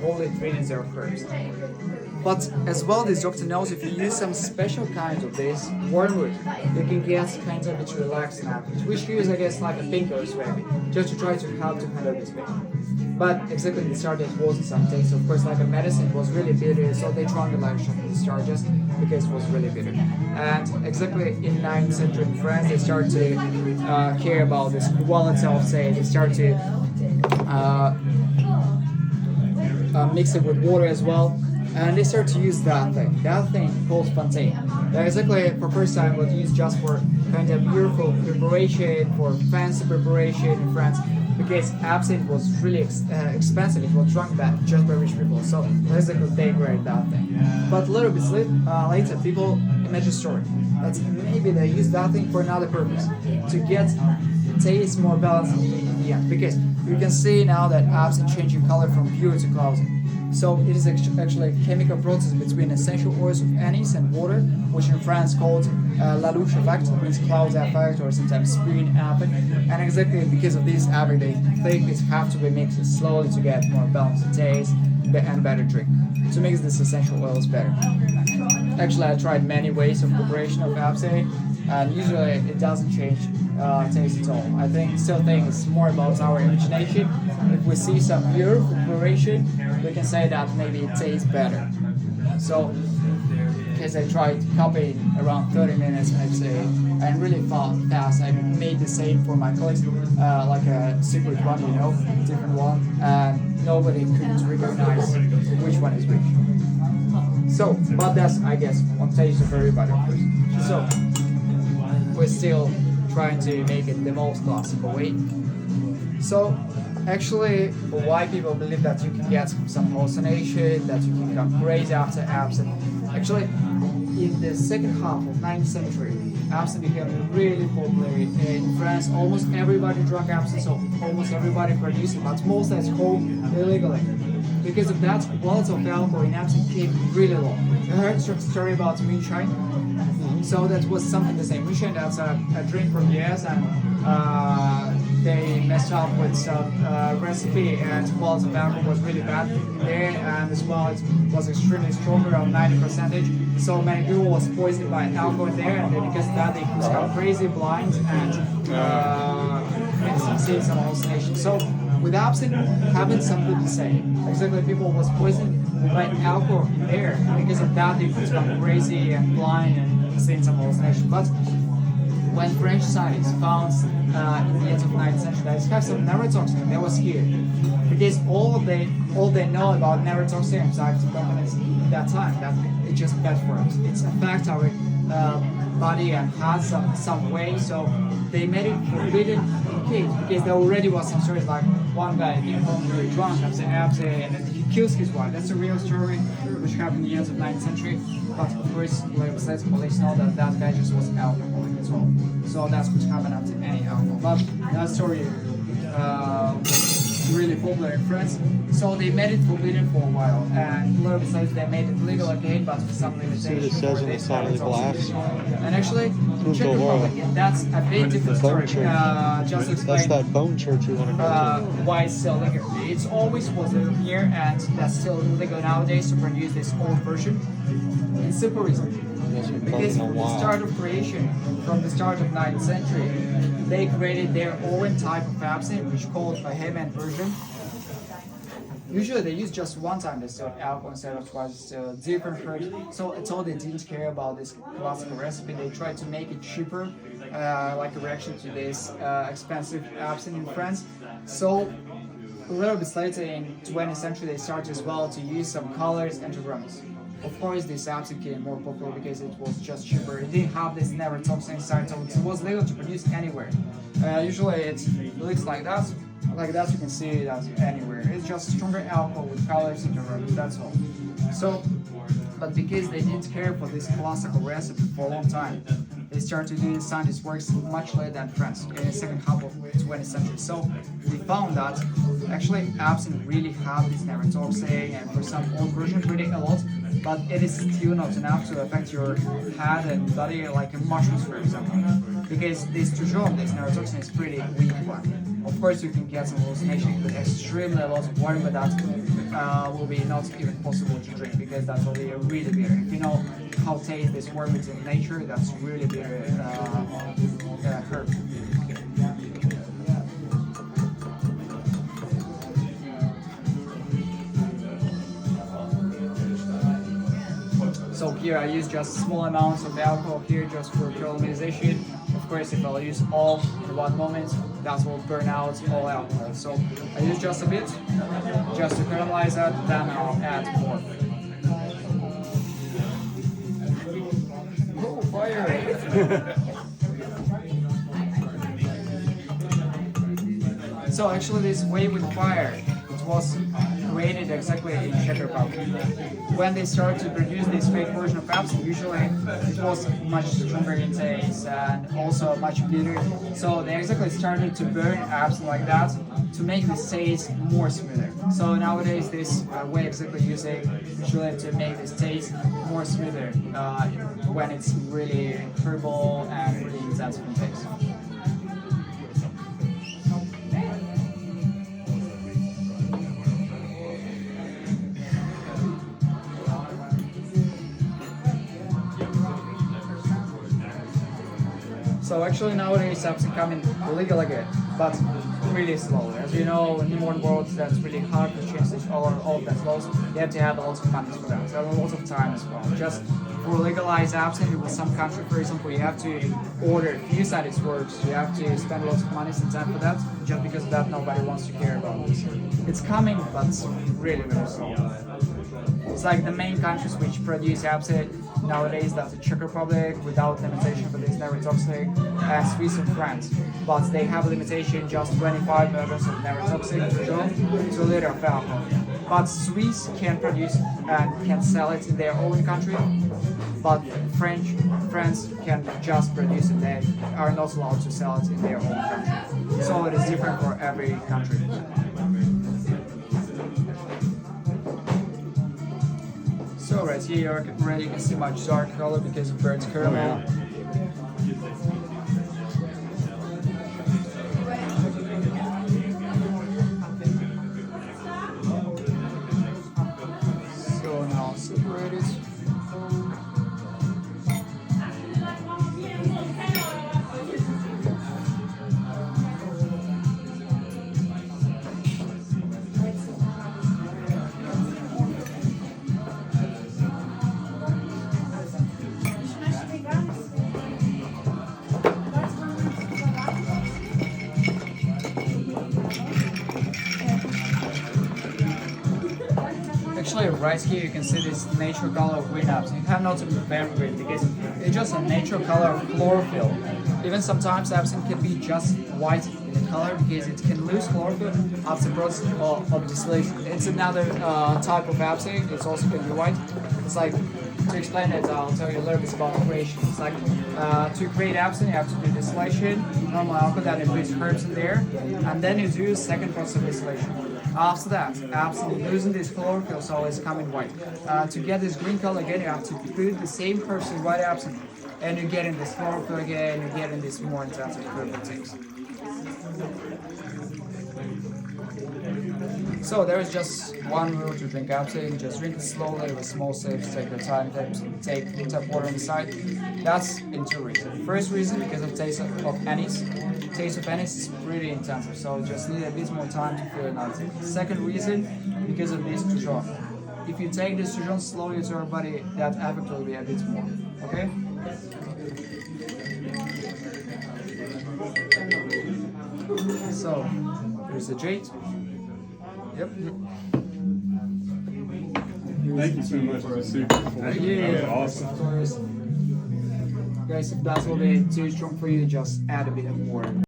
only ingredients are herbs. But as well, this doctor knows if you use some special kinds of this wormwood, you can get kind of a relaxed nap, which you use, I guess, like a painkiller maybe, just to try to help to handle this pain. But exactly the start it wasn't something. So of course, like a medicine was really bitter, so they drank a large of the start just because it was really bitter. And exactly in 9th century in France, they start to care about this quality of say. They start to mix it with water as well. And they start to use that thing called fontaine. That exactly for first time was used just for kind of beautiful preparation, for fancy preparation in France, because absinthe was really expensive. It was drunk by just by rich people, so basically they created that thing. But a little bit later, people imagine a story that maybe they use that thing for another purpose, to get taste more balanced in the end, because you can see now that absinthe changing color from pure to cloudy. So it is actually a chemical process between essential oils of anise and water, which in France called la louche effect, means cloud effect or sometimes spring effect. And exactly because of this effect, they think it have to be mixed slowly to get more balanced taste and better drink, to make these essential oils better. Actually, I tried many ways of preparation of absinthe, and usually it doesn't change taste at all. I still think it's more about our imagination. If we see some beautiful preparation, we can say that maybe it tastes better. So, because I tried copying around 30 minutes, I'd say, and really fast. I made the same for my colleagues, like a secret one, different one, and nobody could recognize which one is which. So, but that's, I guess, on taste of everybody, of course. So, we're still trying to make it the most classical way. So, actually, why people believe that you can get some hallucination, that you can go crazy after absinthe. Actually, in the second half of 9th century, absinthe became really popular in France. Almost everybody drank absinthe, so almost everybody produced it, but most at home illegally. Because of that, quality of alcohol in absinthe came really low. I heard a story about moonshine. So that was something the same. Moonshine, that's a drink from US, and they messed up with some recipe, and the quality of alcohol was really bad there, and as well it was extremely strong, around 90%. So many people was poisoned by alcohol there, and then because of that they become crazy, blind, and see some hallucination. So with absinthe, having something to say. Exactly, people was poisoned by alcohol there, and because of that they become crazy and blind and seeing some hallucination. But when French scientists found in the end of the 9th century that it have some neurotoxin, they were scared, because all they know about neurotoxin and psychoactive components at that time, that it's just bad for us. It affects our body and has some way, so they made it forbidden in kids, because there already was some stories like one guy came home very drunk after absinthe and then he kills his wife. That's a real story which happened in the end of the 9th century. But of course, like I said, police know that that guy just was alcoholic as well. So that's what happened after any alcohol. But that story was really popular in France. So they made it forbidden for a while. And a lot of besides they made it legal again, but with some limitations. See what it says on the side of the glass? And actually, Czech Republic, that's a bit different story. Just explain. That's that bone church you want to go to. Why it's still legal. It's always was legal here, and that's still legal nowadays to produce this old version. It's simple reason. Because from the start of creation, from the start of 9th century, they created their own type of absinthe, which called Bohemian version. Usually they use just one time distilled alcohol instead of twice distilled, different fruit. So at all they didn't care about this classical recipe. They tried to make it cheaper, like a reaction to this expensive absinthe in France. So a little bit later in 20th century they started as well to use some colors and aromas. Of course, this absinthe became more popular because it was just cheaper. It didn't have this neurotoxin inside, so it was legal to produce anywhere. Usually it looks like that. Like that, you can see that anywhere. It's just stronger alcohol with colors and aromas, that's all. So, but because they didn't care for this classical recipe for a long time, they started to do scientist works much later than France, in the second half of the 20th century. So they found that actually absinthe really have this neurotoxin, and for some old versions really a lot, but it is still not enough to affect your head and body like a mushrooms, for example. Because this toujours, this neurotoxin, is pretty weak one. Of course, you can get some hallucination with extremely lots of water, but that will be not even possible to drink because that's only really bitter. If you know how taste this worm is in nature, that's really bitter herb. So here I use just small amounts of alcohol here just for caramelization. Of course, if I'll use all in one moment, that will burn out all alcohol. So I use just a bit, just to caramelize that, then I'll add more. Oh, fire! So actually this way with fire, it was created exactly in Czech Republic. When they started to produce this fake version of absinthe, usually it was much stronger in taste and also much bitter. So they exactly started to burn absinthe like that to make the taste more smoother. So nowadays this way exactly using usually to make this taste more smoother when it's really herbal and really intense in taste. So actually nowadays absinthe coming legal again, but really slowly. As you know, in the modern world, that's really hard to change this all of that laws. You have to have a lot of money for that, so a lot of time as well. Just for legalized absinthe with some country, for example, you have to order few studies works. You have to spend lots of money and time for that. Just because of that, nobody wants to care about this. It's coming, but really, really slow. It's like the main countries which produce absinthe nowadays, that's the Czech Republic without limitation for this neurotoxic, and Swiss and France. But they have a limitation just 25 milligrams of neurotoxic to a liter of alcohol. But Swiss can produce and can sell it in their own country, but France can just produce it. They are not allowed to sell it in their own country. So it is different for every country. So right here you already can see much dark color because of burnt caramel. So now separate it. Actually, right here you can see this natural color of green absinthe. You have not to be very green because it's just a natural color of chlorophyll. Even sometimes absinthe can be just white in the color because it can lose chlorophyll after the process of distillation. It's another type of absinthe. It also can be white. It's like, to explain it, I'll tell you a little bit about creation. It's like to create absinthe, you have to do distillation, normal alcohol, then you put herbs in there, and then you do second process of distillation. After that, absinthe losing this chlorophyll, so it's coming white. To get this green color again, you have to put the same herbs in white absinthe, and you get in this chlorophyll again, you get in this more intensive herbal taste. So there is just one rule to drink absinthe. Just drink it slowly with small sips. Take your time. Take tap water on the side. That's in two reasons. First reason because of taste of anise. Taste of anise is pretty intensive, so just need a bit more time to feel it out. Second reason because of this Tujon. If you take this Tujon slowly to your body, that effect will be a bit more. Okay. So here's the jade. Yep. Thank you so much. It was super informative. Yeah, Awesome. of course. Guys, if that will be too strong for you, just add a bit more.